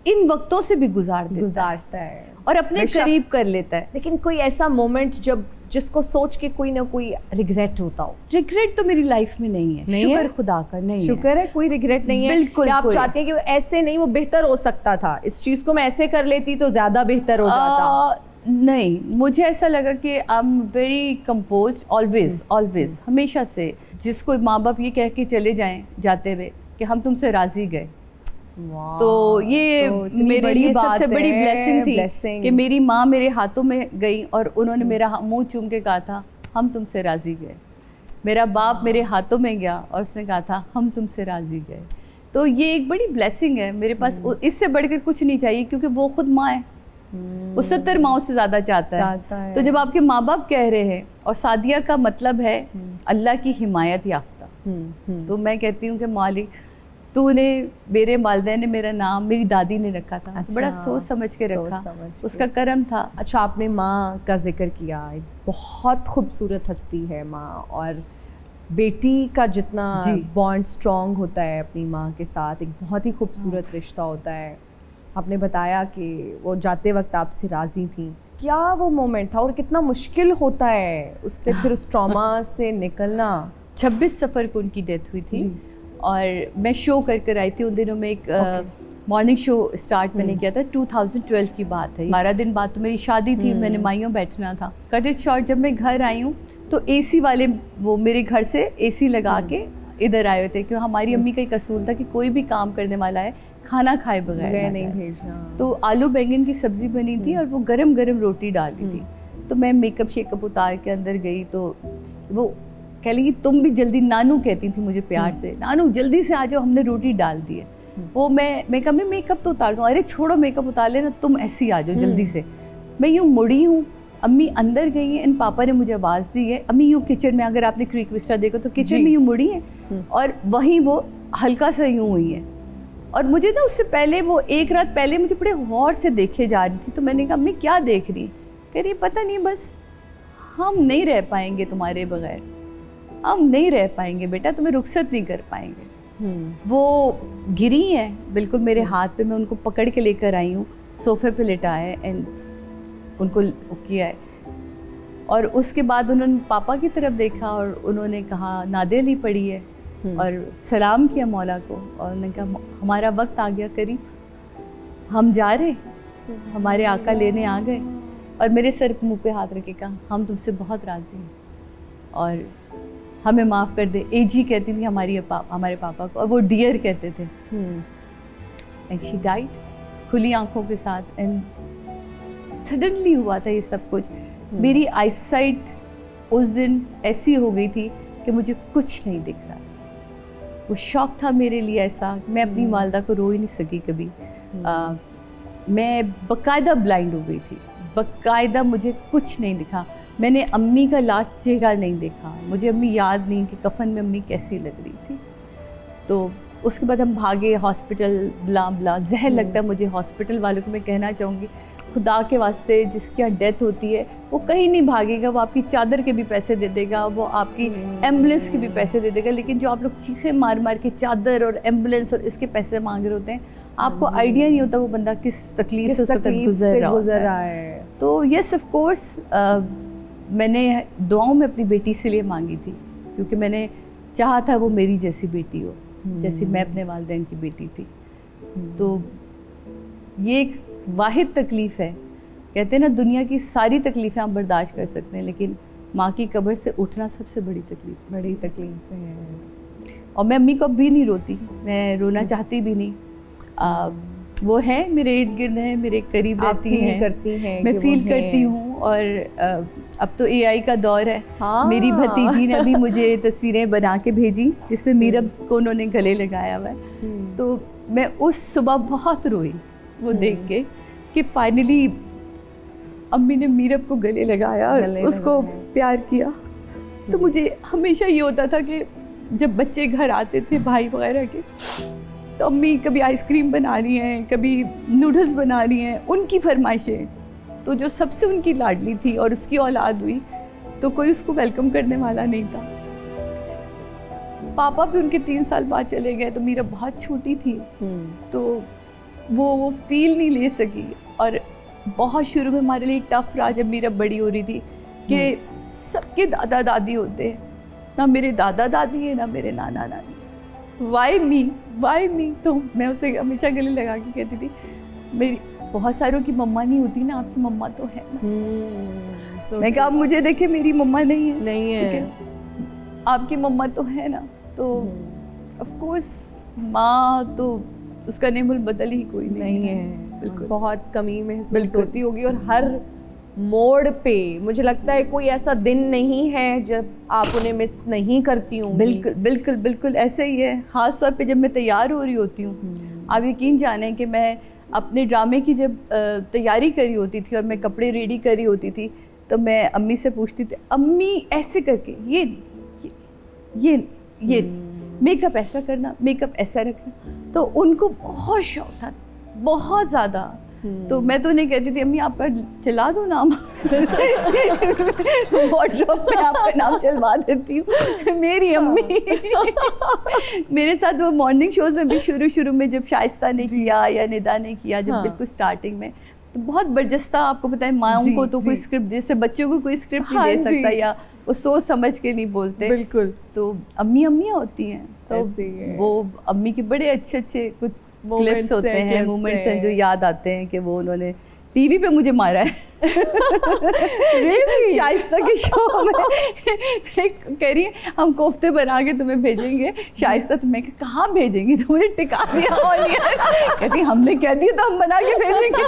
इन वक्तों से भी गुजारता है और अपने करीब कर लेता है। लेकिन कोई ऐसा मोमेंट जब जिसको सोच के कोई ना कोई रिग्रेट होता हो? रिग्रेट तो मेरी लाइफ में नहीं है, नहीं शुक्र है? खुदा का नहीं शुक्र है कोई रिग्रेट नहीं है। बिल्कुल क्या आप कोई। चाहते हैं कि वो ऐसे नहीं, वो बेहतर हो सकता था, इस चीज को मैं ऐसे कर लेती तो ज्यादा बेहतर हो जाता? नहीं, मुझे ऐसा लगा कि I am very composed always हमेशा से। जिसको माँ बाप ये कह के चले जाते हुए कि हम तुमसे राजी गए, तो ये मेरे लिए सबसे बड़ी ब्लेसिंग थी कि मेरी माँ मेरे हाथों में गई और उन्होंने मेरा मुंह चूम के कहा था हम तुमसे राजी गए। मेरा बाप मेरे हाथों में गया और उसने कहा था हम तुमसे राजी गए। तो ये एक बड़ी ब्लेसिंग है मेरे पास, इससे बढ़कर कुछ नहीं चाहिए, क्योंकि वो खुद माँ है, वो 70 माओं से ज़्यादा चाहता है। तो जब आपके माँ बाप कह रहे हैं, और सादिया का मतलब है अल्लाह की हिमायत याफ्ता, तो मैं कहती हूँ कि मालिक तूने, मेरे वालिदैन ने मेरा नाम मेरी दादी ने रखा था। अच्छा, बड़ा सोच समझ के रखा, उसका करम था। अच्छा, आपने माँ का जिक्र किया, एक बहुत खूबसूरत हस्ती है माँ, और बेटी का जितना बॉन्ड स्ट्रॉन्ग होता है अपनी माँ के साथ, एक बहुत ही खूबसूरत रिश्ता होता है। आपने बताया कि वो जाते वक्त आपसे राज़ी थी, क्या वो मोमेंट था और कितना मुश्किल होता है उससे फिर उस ट्रॉमा से निकलना? 26 सफ़र को उनकी डेथ हुई थी और मैं शो कर आई थी उन दिनों में। एक मॉर्निंग शो स्टार्ट मैंने किया था, 2012 की बात है। 12 दिन बाद तो मेरी शादी थी, मैंने माइयों बैठना था। कट इट शॉर्ट, जब मैं घर आई हूँ तो एसी वाले वो मेरे घर से एसी लगा के इधर आए हुए थे, क्योंकि हमारी अम्मी का एक असूल था कि कोई भी काम करने वाला है खाना खाए बगैर नहीं भेजना। तो आलू बैंगन की सब्ज़ी बनी थी और वो गरम गरम रोटी डाली थी। तो मैं मेकअप शेकअप उतार के अंदर गई तो वो कह लगी तुम भी जल्दी, नानू कहती थी मुझे प्यार से, नानू जल्दी से आ जाओ, हमने रोटी डाल दी है। वो मैं कहा मैं मेकअप तो उतार दूँ, अरे छोड़ो मेकअप उतार लेना, तुम ऐसे ही आ जाओ जल्दी से। मैं यूँ मुड़ी हूँ, अम्मी अंदर गई हैं, इन पापा ने मुझे आवाज़ दी है, अम्मी यूँ किचन में, अगर आपने क्रीक विस्टा देखो तो किचन में यूँ मुड़ी है और वहीं वो हल्का सा यूँ हुई है। और मुझे ना उससे पहले, वो एक रात पहले मुझे बड़े गौर से देखे जा रही थी। तो मैंने कहा अम्मी क्या देख रही? कह रही पता नहीं, बस हम नहीं रह पाएंगे तुम्हारे बगैर, हम नहीं रह पाएंगे बेटा, तुम्हें रुखसत नहीं कर पाएंगे। वो गिरी हैं बिल्कुल मेरे हाथ पे, मैं उनको पकड़ के लेकर आई हूँ, सोफे पे लिटाए एंड उनको किया है। और उसके बाद उन्होंने पापा की तरफ देखा और उन्होंने कहा नादे ली पड़ी है और सलाम किया मौला को, और उन्होंने कहा हमारा वक्त आ गया करीब, हम जा रहे, हमारे आका लेने आ गए। और मेरे सर मुँह पे हाथ रखे कहा हम तुमसे बहुत राज़ी हैं और हमें माफ़ कर दे। एजी कहती थी हमारे पापा को, और वो डियर कहते थे। एंड शी डाइड खुली आंखों के साथ। एंड सडनली हुआ था ये सब कुछ। मेरी आईसाइट उस दिन ऐसी हो गई थी कि मुझे कुछ नहीं दिख रहा। वो शौक था मेरे लिए ऐसा, मैं अपनी वालदा को रो ही नहीं सकी कभी। मैं बाकायदा ब्लाइंड हो गई थी, बाकायदा मुझे कुछ नहीं दिखा। मैंने अम्मी का लास्ट चेहरा नहीं देखा, मुझे अम्मी याद नहीं कि कफन में अम्मी कैसी लग रही थी। तो उसके बाद हम भागे हॉस्पिटल, ब्ला ब्ला, जहर लगता है मुझे। हॉस्पिटल वालों को मैं कहना चाहूँगी खुदा के वास्ते, जिसकी यहाँ डेथ होती है वो कहीं नहीं भागेगा, वो आपकी चादर के भी पैसे दे देगा, वो आपकी एम्बुलेंस के भी पैसे दे देगा। लेकिन जो आप लोग चीखे मार मार के चादर और एम्बुलेंस और इसके पैसे मांग रहे होते हैं, आपको आइडिया नहीं होता वो बंदा किस तकलीफ से गुजर रहा है। तो यस ऑफ कोर्स मैंने दुआओं में अपनी बेटी से लिए मांगी थी, क्योंकि मैंने चाहा था वो मेरी जैसी बेटी हो, जैसी मैं अपने वालिदैन की बेटी थी। तो ये एक वाहिद तकलीफ़ है। कहते हैं ना दुनिया की सारी तकलीफ़ें आप बर्दाश्त कर सकते हैं, लेकिन माँ की कब्र से उठना सबसे बड़ी तकलीफ़ है। और मैं अम्मी को अब भी नहीं रोती, मैं रोना चाहती भी नहीं। वो है मेरे इर्द गिर्द हैं, मेरे करीब रहती हैं, मैं फील करती हूँ। और अब तो AI का दौर है। हाँ। मेरी भतीजी ने भी मुझे तस्वीरें बना के भेजी जिसमें मीरब को उन्होंने गले लगाया हुआ है। तो मैं उस सुबह बहुत रोई वो देख के कि फाइनली अम्मी ने मीरब को गले लगाया और उसको प्यार किया। तो मुझे हमेशा ये होता था कि जब बच्चे घर आते थे भाई वगैरह के, तो अम्मी कभी आइसक्रीम बना रही हैं, कभी नूडल्स बना रही हैं, उनकी फरमाइशें। तो जो सबसे उनकी लाडली थी और उसकी औलाद हुई तो कोई उसको वेलकम करने वाला नहीं था। पापा भी उनके 3 साल बाद चले गए तो मीरा बहुत छोटी थी, तो वो फील नहीं ले सकी। और बहुत शुरू में हमारे लिए टफ रहा जब मीरा बड़ी हो रही थी कि सबके दादा दादी होते हैं, ना मेरे दादा दादी है ना मेरे नाना नानी। Why me. तो मैं उसे हमेशा गले लगा के कहती थी, मेरी बहुत सारों की मम्मा नहीं होती ना, आपकी मम्मा तो है ना। मैं कहा मुझे देखे मेरी मम्मा नहीं है, आपकी मम्मा तो है ना। तो ऑफ कोर्स माँ तो उसका नेमुल बदल ही कोई नहीं है। बिल्कुल, बहुत कमी महसूस होती होगी। और हर मोड़ पे मुझे लगता है कोई ऐसा दिन नहीं है जब आप उन्हें मिस नहीं करती हूँ। बिल्कुल बिल्कुल बिल्कुल ऐसे ही है। ख़ास तौर पे जब मैं तैयार हो रही होती हूँ, आप यकीन जानें कि मैं अपने ड्रामे की जब तैयारी करी होती थी और मैं कपड़े रेडी करी होती थी तो मैं अम्मी से पूछती थी, अम्मी ऐसे करके ये मेकअप ऐसा करना, मेकअप ऐसा रखना। तो उनको बहुत शौक था, बहुत ज़्यादा। तो मैं तो उन्हें कहती थी, अम्मी आपका चला दो नाम वॉर्डरोब में आपका नाम चलवा देती हूँ। मेरी अम्मी मेरे साथ वो मॉर्निंग शोज में भी शुरू में जब शाइस्ता ने किया या निदा ने किया, जब बिल्कुल स्टार्टिंग में, तो बहुत बर्जस्ता, आपको पता है माओं को तो कोई स्क्रिप्ट, जैसे बच्चों को कोई स्क्रिप्ट नहीं दे सकता या वो सोच समझ के नहीं बोलते। बिल्कुल। तो अम्मियाँ होती हैं, तो वो अम्मी के बड़े अच्छे कुछ क्लिप्स होते हैं, मोमेंट्स हैं जो याद आते हैं कि वो उन्होंने टीवी पे मुझे मारा है। really? शाइस्ता के शो में कह रही है हम कोफ्ते बना के तुम्हें भेजेंगे। शाइस्ता तो मैं कहाँ भेजेंगी, तो मुझे टिका दिया और कहती हमने कह दिया तो हम बना के भेजेंगे।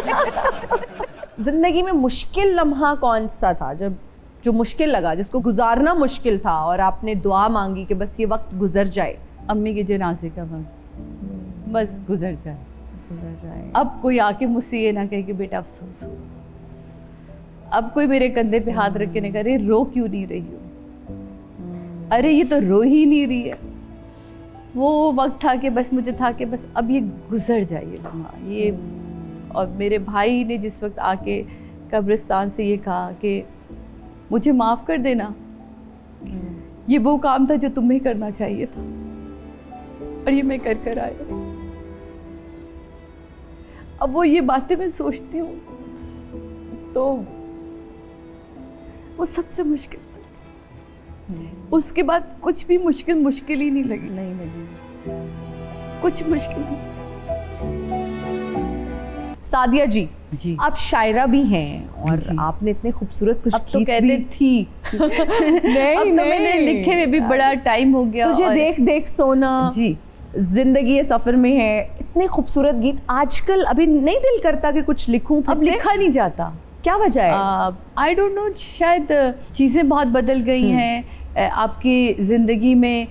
जिंदगी में मुश्किल लम्हा कौन सा था जो मुश्किल लगा, जिसको गुजारना मुश्किल था और आपने दुआ मांगी कि बस ये वक्त गुजर जाए? अम्मी के जनाजे का वक्त बस गुजर जाए। अब कोई आके मुझसे ये ना कहे कि बेटा अफसोस हो। अब कोई मेरे कंधे पे हाथ रख के नहीं करे रो क्यों नहीं रही हो, अरे ये तो रो ही नहीं रही है। वो वक्त था कि बस मुझे था कि बस अब ये गुजर जाए ये। और मेरे भाई ने जिस वक्त आके कब्रिस्तान से ये कहा कि मुझे माफ़ कर देना, ये वो काम था जो तुम्हें करना चाहिए था और ये मैं कर आया। अब वो ये बातें मैं सोचती हूँ तो वो सबसे मुश्किल बात थी। उसके बाद कुछ भी मुश्किल ही नहीं लगी। कुछ मुश्किल नहीं। सादिया जी, आप शायरा भी हैं और आपने इतने खूबसूरत कुछ अब तो कहते थी नहीं, अब तो मैंने लिखे हुए भी बड़ा टाइम हो गया। तुझे देख देख सोना जी, जिंदगी ये सफर में है, इतने खूबसूरत गीत। आजकल अभी नहीं दिल करता कि कुछ लिखूं, अब लिखा नहीं जाता। क्या वजह है? आई डोंट नो, शायद चीज़ें बहुत बदल गई हैं। आपकी ज़िंदगी में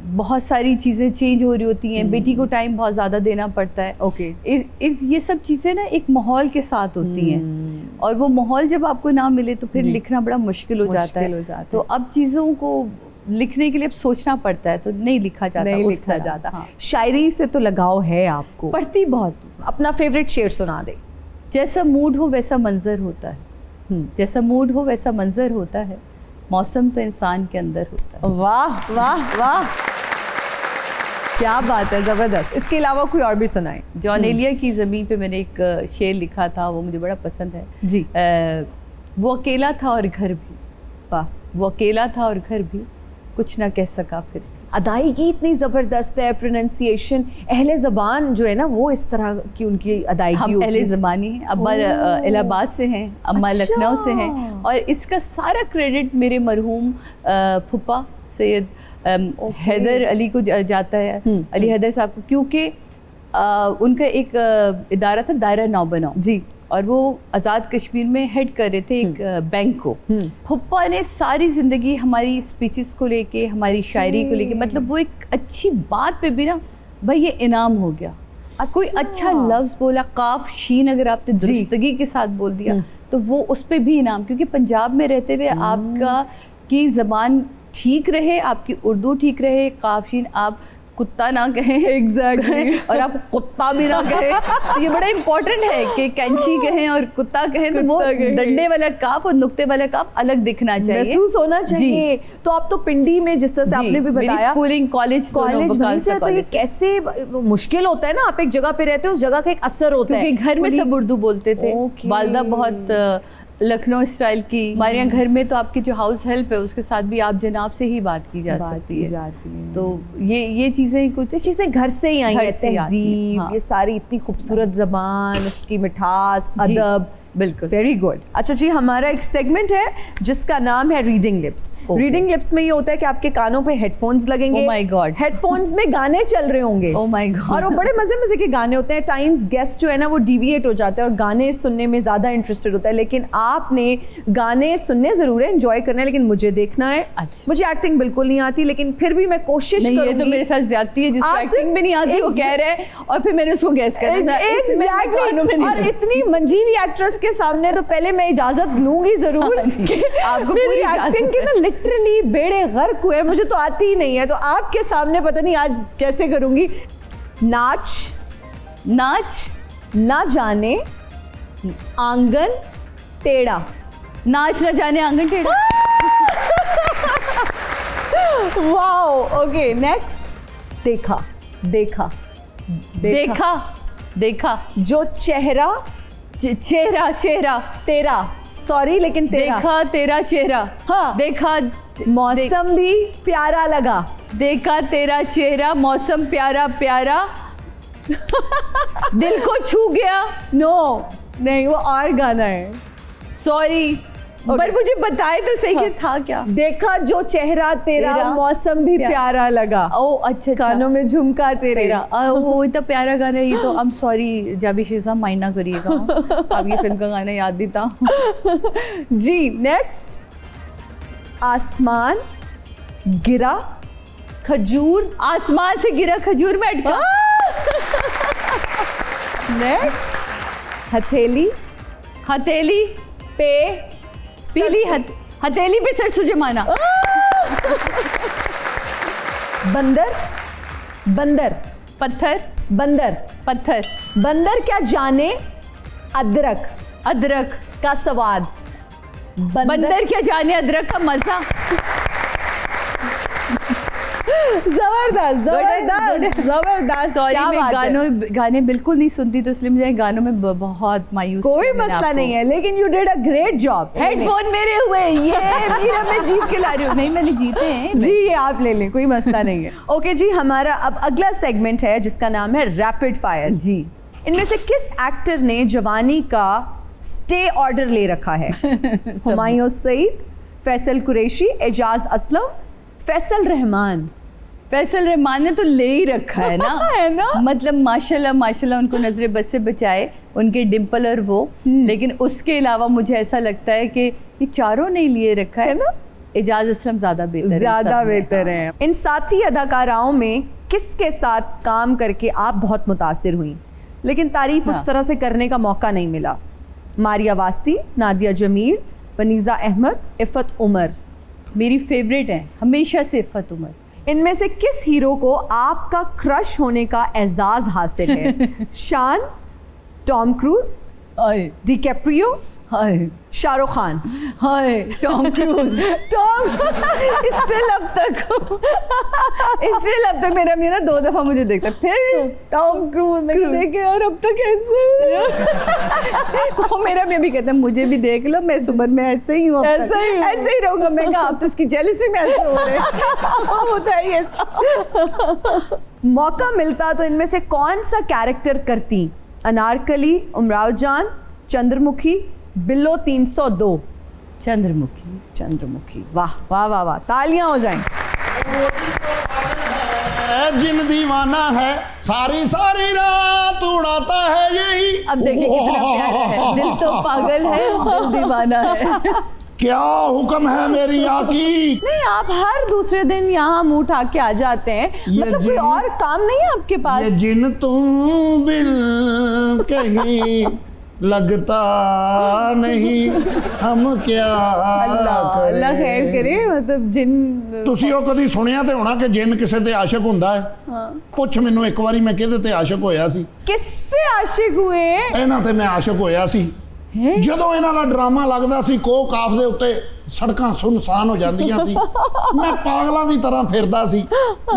बहुत सारी चीज़ें चेंज हो रही होती हैं। बेटी को टाइम बहुत ज़्यादा देना पड़ता है। ओके। ये सब चीज़ें ना एक माहौल के साथ होती हैं और वो माहौल जब आपको ना मिले तो फिर लिखना बड़ा मुश्किल हो जाता है। तो अब चीज़ों को लिखने के लिए सोचना पड़ता है, तो नहीं लिखा जाता। हाँ। शायरी से तो लगाव है आपको? पढ़ती बहुत। अपना फेवरेट शेर सुना दे। जैसा मूड हो वैसा मंजर होता है, जैसा मूड हो वैसा मंजर होता है, मौसम तो इंसान के अंदर होता है। वाह वाह वाह, क्या बात है, ज़बरदस्त। इसके अलावा कोई और भी सुनाए। जॉन एलिया की ज़मीन पे मैंने एक शेर लिखा था, वो मुझे बड़ा पसंद है जी। वो अकेला था और घर भी, वाह, वो अकेला था और घर भी, कुछ ना कह सका फिर। अदायगी इतनी ज़बरदस्त है, प्रोनंसिएशन, अहले ज़बान जो है ना वो इस तरह की उनकी अदायगी। हम अहले ज़बानी हैं, अब्बा इलाहाबाद से हैं, अम्मा लखनऊ से हैं और इसका सारा क्रेडिट मेरे मरहूम फुप्पा सैयद हैदर अली को जाता है, अली हैदर साहब को, क्योंकि उनका एक इदारा था दायरा नौ बनाओ जी, और वो आज़ाद कश्मीर में हेड कर रहे थे एक बैंक को। फुप्पा ने सारी ज़िंदगी हमारी स्पीचेस को लेके, हमारी शायरी को लेके, मतलब वो एक अच्छी बात पे भी ना भाई ये इनाम हो गया। कोई अच्छा लफ्ज़ बोला, काफ शीन अगर आपने दुरुस्तगी के साथ बोल दिया तो वो उस पर भी इनाम, क्योंकि पंजाब में रहते हुए आपका की ज़बान ठीक रहे, आपकी उर्दू ठीक रहे, काफ शीन आप कुत्ता ना कहें Exactly. और आप कुत्ता भी ना कहें। तो ये बड़ा इम्पोर्टेंट है कि कैंची कहें और कुत्ता कहें, तो वो कुत्ता कहें। डंडे वाला काफ और नुक्ते वाला काफ अलग दिखना चाहिए, महसूस होना चाहिए। तो आप तो पिंडी में, जिस तरह से आपने भी मेरी बताया, स्कूलिंग कॉलेज कॉलेज वहीं से, तो ये कैसे मुश्किल होता है ना, आप एक जगह पे रहते हो, उस जगह का एक असर होता है, क्योंकि घर में सब Colleagues- उर्दू बोलते थे। Okay. वालदा बहुत लखनऊ स्टाइल की, हमारे यहाँ घर में तो आपकी जो हाउस हेल्प है उसके साथ भी आप जनाब से ही बात की जा सकती है। तो तो ये चीज़ें कुछ ये चीजें घर से ही आई घर है, से ही आती हैं, तहजीब, हाँ। ये सारी इतनी खूबसूरत जबान, उसकी मिठास, जी, अदब, बिल्कुल। Very good. अच्छा जी, हमारा एक सेगमेंट है जिसका नाम है reading lips. Okay. Reading lips में ये होता है कि आपके कानों पे हेडफोन्स लगेंगे। Oh my God. हेडफोन्स में गाने चल रहे होंगे। Oh my God. और वो बड़े मजे मजे के गाने होते हैं। टाइम्स गेस्ट जो है ना वो डिविएट हो जाता है और गाने सुनने में ज्यादा इंटरेस्टेड होता है, लेकिन आपने गाने सुनने जरूर है, एंजॉय करना है, लेकिन मुझे देखना है। अच्छा। मुझे एक्टिंग बिल्कुल नहीं आती, लेकिन फिर भी मैं कोशिश नहीं, ये करूंगी। तो मेरे साथ ज्यादती है, जिसको आपसे- एक्टिंग भी नहीं आती वो कह रहे हैं और फिर मैंने उसको गैस कर दिया। Exactly. और इतनी मंजीरी एक्ट्रेस के सामने तो पहले मैं इजाजत लूंगी जरूर कि आपको मेरी पूरी इजाजत एक्टिंग के ना लिटरली बेड़े गर्क हुए, मुझे तो आती ही नहीं है, तो आपके सामने पता नहीं आज कैसे करूंगी। नाच ना जाने आंगन टेढ़ा। नाच न जाने आंगन टेढ़ा। Wow, okay next. देखा जो चेहरा चेहरा तेरा, सॉरी लेकिन तेरा, देखा तेरा चेहरा। हाँ। देखा मौसम भी प्यारा लगा। देखा तेरा चेहरा, मौसम प्यारा प्यारा, दिल को छू गया। नो नहीं, वो और गाना है। सॉरी, पर मुझे बताए तो सही कि था क्या। देखा जो चेहरा तेरा, तेरा मौसम भी प्यारा लगा। ओ अच्छा, कानों में झुमका तेरे। वो इतना प्यारा गाना है ये तो। आई एम सॉरी जाबिश साहब, माइंड ना करिएगा, आप ये फिल्म का गाना याद भी था। जी नेक्स्ट। आसमान गिरा खजूर। आसमान से गिरा खजूर में अटका। नेक्स्ट। हथेली हथेली पे पीली हथेली पे सरसों जमाना। बंदर पत्थर बंदर क्या जाने अदरक का स्वाद। बंदर क्या जाने अदरक का मजा। जबरदस्त। सॉरी, क्या मैं बात है। गाने बिल्कुल नहीं सुनती, तो इसलिए मुझे गानों में बहुत मायूस। कोई मसला नहीं है, लेकिन you did a great job. Headphone मेरे हुए, ये मेरा मैं जीत के ला रही हूँ। नहीं, मैंने जीते हैं जी, ये आप ले लें, कोई मसला नहीं है। ओके जी, हमारा अब अगला सेगमेंट है जिसका नाम है रैपिड फायर। जी। इनमें से किस एक्टर ने जवानी का स्टे ऑर्डर ले रखा है? हुमायूं सईद, फैसल कुरैशी, एजाज असलम, फैसल रहमान। फैसल रहमान ने तो ले ही रखा है ना। है ना? मतलब माशाल्लाह उनको नजरे बद से बचाए, उनके डिम्पल और वो। लेकिन उसके अलावा मुझे ऐसा लगता है कि ये चारों ने लिए रखा है ना। एजाज असलम ज्यादा बेहतर है, ज्यादा सब में। बेहतर है। इन साथी अदाकाराओं में किसके साथ काम करके आप बहुत मुतासिर हुई, लेकिन तारीफ उस तरह से करने का मौका नहीं मिला? मारिया वास्ती, नादिया जमील, वनीज़ा अहमद, इफ़त उमर। मेरी फेवरेट है हमेशा से इफ़त उमर। इनमें से किस हीरो को आपका क्रश होने का एजाज हासिल है? शान, टॉम क्रूज, हाय डिकैप्रियो, हाय शाहरुख खान। हाय टॉम क्रूज। स्टिल अब तक मेरा 2 दफा मुझे देखता, फिर टॉम क्रूज देखे और अब तक ऐसे। वो मेरा भी कहता है मुझे भी देख लो, मैं सुबह में ऐसे ही हूँ, ऐसे ही रहूंगा। मैं कहा आप तो उसकी जेलसी में ऐसे हो रहे हैं। होता है ये सब। मौका मिलता तो इनमें से कौन सा कैरेक्टर करती? अनारकली, उमराव जान, चंद्रमुखी, बिल्लो 302। चंद्रमुखी। वाह वाह वाह वाह, तालियां हो जाएं। जिन दीवाना है सारी सारी रात उड़ाता है यही। अब देखिए कितना प्यारा है। दिल तो पागल है, दिल दीवाना है। क्या हुक्म है मेरी आकी। नहीं, आप हर दूसरे दिन यहाँ मुंह उठा के आ जाते हैं, मतलब कोई और काम नहीं है आपके पास? ये जिन तुम बिल कहीं लगता नहीं हम क्या अल्लाह खैर करें। करे, मतलब जिन ਤੁਸੀਂ ਉਹ ਕਦੀ ਸੁਣਿਆ ਤੇ ਹੋਣਾ ਕਿ ਜਿੰਨ ਕਿਸੇ ਤੇ ਆਸ਼ਿਕ ਹੁੰਦਾ ਹੈ? ਪੁੱਛ ਮੈਨੂੰ ਇੱਕ ਵਾਰੀ ਮੈਂ ਕਿਹਦੇ ਤੇ ਆਸ਼ਿਕ ਹੋਇਆ ਸੀ। किस पे आशिक हुए हैं? ਇਹਨਾਂ ਤੇ ਮੈਂ ਆਸ਼ਿਕ ਹੋਇਆ ਸੀ हैं? ਜਦੋਂ ਇਹਨਾਂ ਦਾ ਡਰਾਮਾ ਲੱਗਦਾ ਸੀ ਕੋਹ ਕਾਫ ਦੇ ਉੱਤੇ ਸੜਕਾਂ ਸੁਨਸਾਨ ਹੋ ਜਾਂਦੀਆਂ ਸੀ, ਮੈਂ ਪਾਗਲਾਂ ਦੀ ਤਰ੍ਹਾਂ ਫਿਰਦਾ ਸੀ।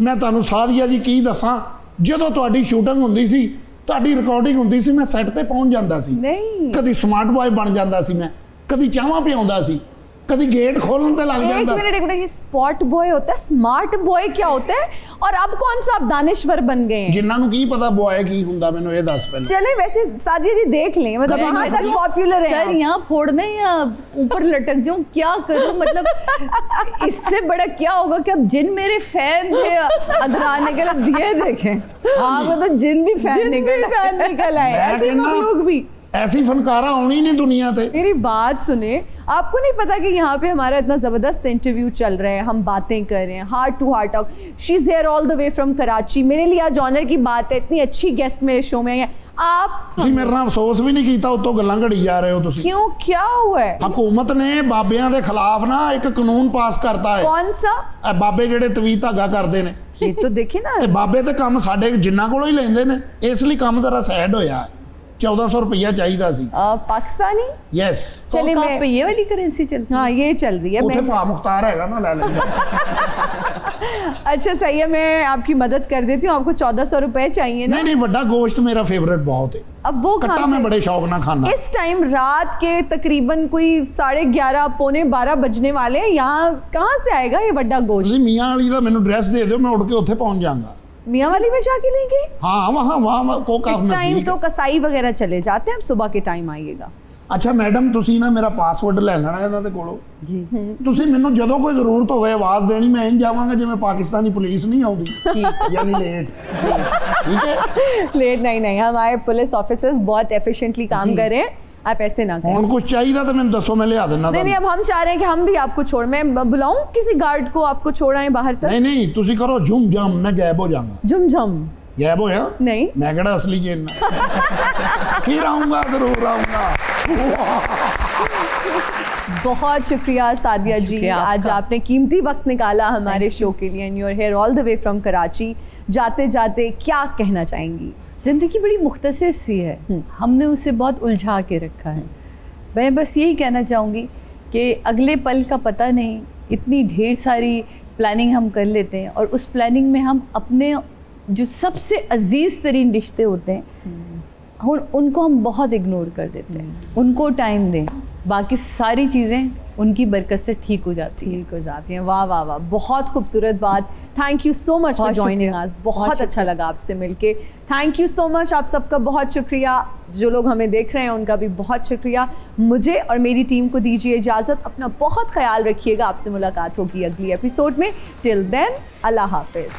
ਮੈਂ ਤੁਹਾਨੂੰ ਸਾਰੀਆ ਜੀ ਕੀ ਦੱਸਾਂ, ਜਦੋਂ ਤੁਹਾਡੀ ਸ਼ੂਟਿੰਗ ਹੁੰਦੀ ਸੀ, ਤੁਹਾਡੀ ਰਿਕਾਰਡਿੰਗ ਹੁੰਦੀ ਸੀ, ਮੈਂ ਸੈੱਟ ਤੇ ਪਹੁੰਚ ਜਾਂਦਾ ਸੀ। नहीं ਕਦੀ ਸਮਾਰਟ ਬॉय ਬਣ ਜਾਂਦਾ ਸੀ, ਮੈਂ ਕਦੀ ਚਾਹਾਂ ਪਿਆਉਂਦਾ ਸੀ, कभी गेट खोलन ते लग एक जाता मिनट एक मिनट, ये स्पॉट बॉय होता है, स्मार्ट बॉय क्या होता है, और अब कौन सा आप दानिश्वर बन गए हैं? जिन्ना नु की पता बॉय की हुंदा, मैनू ये दस पहले। चले वैसे सादिया जी देख लें, मतलब कभी कहाँ मैं तक पॉपुलर है सर आप? यहाँ फोड़ना या ऊपर लटक जाऊं, क्या करूं? मतलब इससे बड़ा क्या होगा कि अब जिन मेरे फैन थे अदराने के लिए दिए देखें, हाँ तो जिन भी फैन जिन भी फैन निकल आए, मैं ऐसे कहना- लोग भी। ऐसी फनकारा होनी नहीं दुनिया ते। मेरी बात सुने, आपको नहीं पता कि यहाँ पे हमारा इतना ज़बरदस्त इंटरव्यू चल रहा है, हम बातें कर रहे हैं, heart to heart talk. She is here all the way from Karachi. मेरे लिए आज ऑनर की बात है, इतनी अच्छी गेस्ट मेरे शो में आई है। आप ਤੁਸੀਂ ਮੇਰੇ ਨਾਲ ਅਫਸੋਸ ਵੀ ਨਹੀਂ ਕੀਤਾ, ਉੱਤੋਂ ਗੱਲਾਂ ਘੜੀ ਜਾ ਰਹੇ ਹੋ ਤੁਸੀਂ। क्यों, क्या हुआ है? ਹਕੂਮਤ ਨੇ ਬਾਬਿਆਂ ਦੇ ਖਿਲਾਫ ਨਾ ਇੱਕ ਕਾਨੂੰਨ ਪਾਸ ਕਰਤਾ ਹੈ। कौन सा? ਇਹ ਬਾਬੇ ਜਿਹੜੇ ਤਵੀ ਧਾਗਾ ਕਰਦੇ ਨੇ, ये तो देखिए ना, ਤੇ ਬਾਬੇ ਤੇ ਕੰਮ ਸਾਡੇ ਜਿੰਨਾ ਕੋਲੋਂ ਹੀ ਲੈਂਦੇ ਨੇ, ਇਸ ਲਈ ਕੰਮ ਤੇਰਾ ਸੈਡ ਹੋਇਆ। 1400 रुपया चाहिए सी। पाकिस्तानी। यस। चलिए तो मैं पे ये वाली करेंसी चलती हाँ ये चल रही है। उथे मैं भा मुख्तार हैगा ना, ले लेंगे। अच्छा सही है, मैं आपकी मदद कर देती हूँ। आपको 1400 रुपए चाहिए ना? नहीं नहीं, वड्डा गोश्त मेरा फेवरेट बहुत है। अब वो कट्टा कहाँ मैं से? बड़े शौक ना खाना। इस टाइम रात के तकरीबन कोई 11:30 पौने 12 बजने वाले हैं, यहाँ कहाँ से आएगा ये बड़ा गोश्त? ਤੁਸੀਂ ਮੀਆਂ ਵਾਲੀ ਦਾ ਮੈਨੂੰ ਐਡਰੈਸ ਦੇ ਦਿਓ, ਮੈਂ ਉੱਡ ਕੇ ਉੱਥੇ ਪਹੁੰਚ ਜਾਵਾਂਗਾ। मियाँ वाली में जाके लेंगे? हाँ वहाँ को इस काफी टाइम नजदीक तो है। कसाई वगैरह चले जाते हैं, अब सुबह के टाइम आइएगा। ਅੱਛਾ ਮੈਡਮ, ਤੁਸੀਂ ਨਾ ਮੇਰਾ ਪਾਸਵਰਡ ਲੈ ਲੈਣਾ ਇਹਨਾਂ ਦੇ ਕੋਲੋਂ ਜੀ। ਤੁਸੀਂ ਮੈਨੂੰ ਜਦੋਂ ਕੋਈ ਜ਼ਰੂਰਤ ਹੋਵੇ ਆਵਾਜ਼ ਦੇਣੀ, ਮੈਂ ਇੰਜ ਜਾਵਾਂਗਾ ਜਿਵੇਂ ਪਾਕਿस्तानी पुलिस नहीं आउंदी, यानी लेट। ठीक है। लेट नहीं नहीं, हमारे पुलिस ऑफिसर्स बहुत एफिशिएंटली काम कर रहे हैं, आप ऐसे ना करें। ਹੁਣ ਕੁਝ ਚਾਹੀਦਾ ਤਾਂ ਮੈਨੂੰ ਦੱਸੋ, ਮੈਂ ਲਿਆ ਦੇਣਾ नहीं नहीं, ਤੁਹਾਨੂੰ। अब हम चाह रहे हैं कि हम भी आपको छोड़, मैं बुलाऊं किसी गार्ड को आपको छोड़ाएं बाहर तक? नहीं नहीं, ਤੁਸੀਂ ਕਰੋ झुम झम, मैं गायब हो जाऊंगा। झुम झम गायब होया नहीं, मैं केड़ा असली जेन फिर आऊंगा, जरूर आऊंगा। बहुत शुक्रिया सादिया जी, शुक्रिया आज आपका। आपने कीमती वक्त निकाला हमारे शो के लिए, and you are here all the way from Karachi. जाते जाते क्या कहना चाहेंगी? ज़िंदगी बड़ी मुख्तसर सी है, हमने उसे बहुत उलझा के रखा है। मैं बस यही कहना चाहूँगी कि अगले पल का पता नहीं, इतनी ढेर सारी प्लानिंग हम कर लेते हैं, और उस प्लानिंग में हम अपने जो सबसे अजीज़ तरीन रिश्ते होते हैं उनको हम बहुत इग्नोर कर देते हैं। उनको टाइम दें, बाकी सारी चीज़ें उनकी बरकत से ठीक हो जाती हैं। ठीक हो जाती हैं। वाह वाह वाह, बहुत खूबसूरत बात। Thank you so much for बहुत जॉइनिंग शुक्रिया। अस, बहुत अच्छा लगा आपसे मिलके। थैंक यू सो मच, आप सबका बहुत शुक्रिया। जो लोग हमें देख रहे हैं उनका भी बहुत शुक्रिया। मुझे और मेरी टीम को दीजिए इजाज़त, अपना बहुत ख्याल रखिएगा। आपसे मुलाकात होगी अगली एपिसोड में। टिल देन, अल्लाह हाफिज़।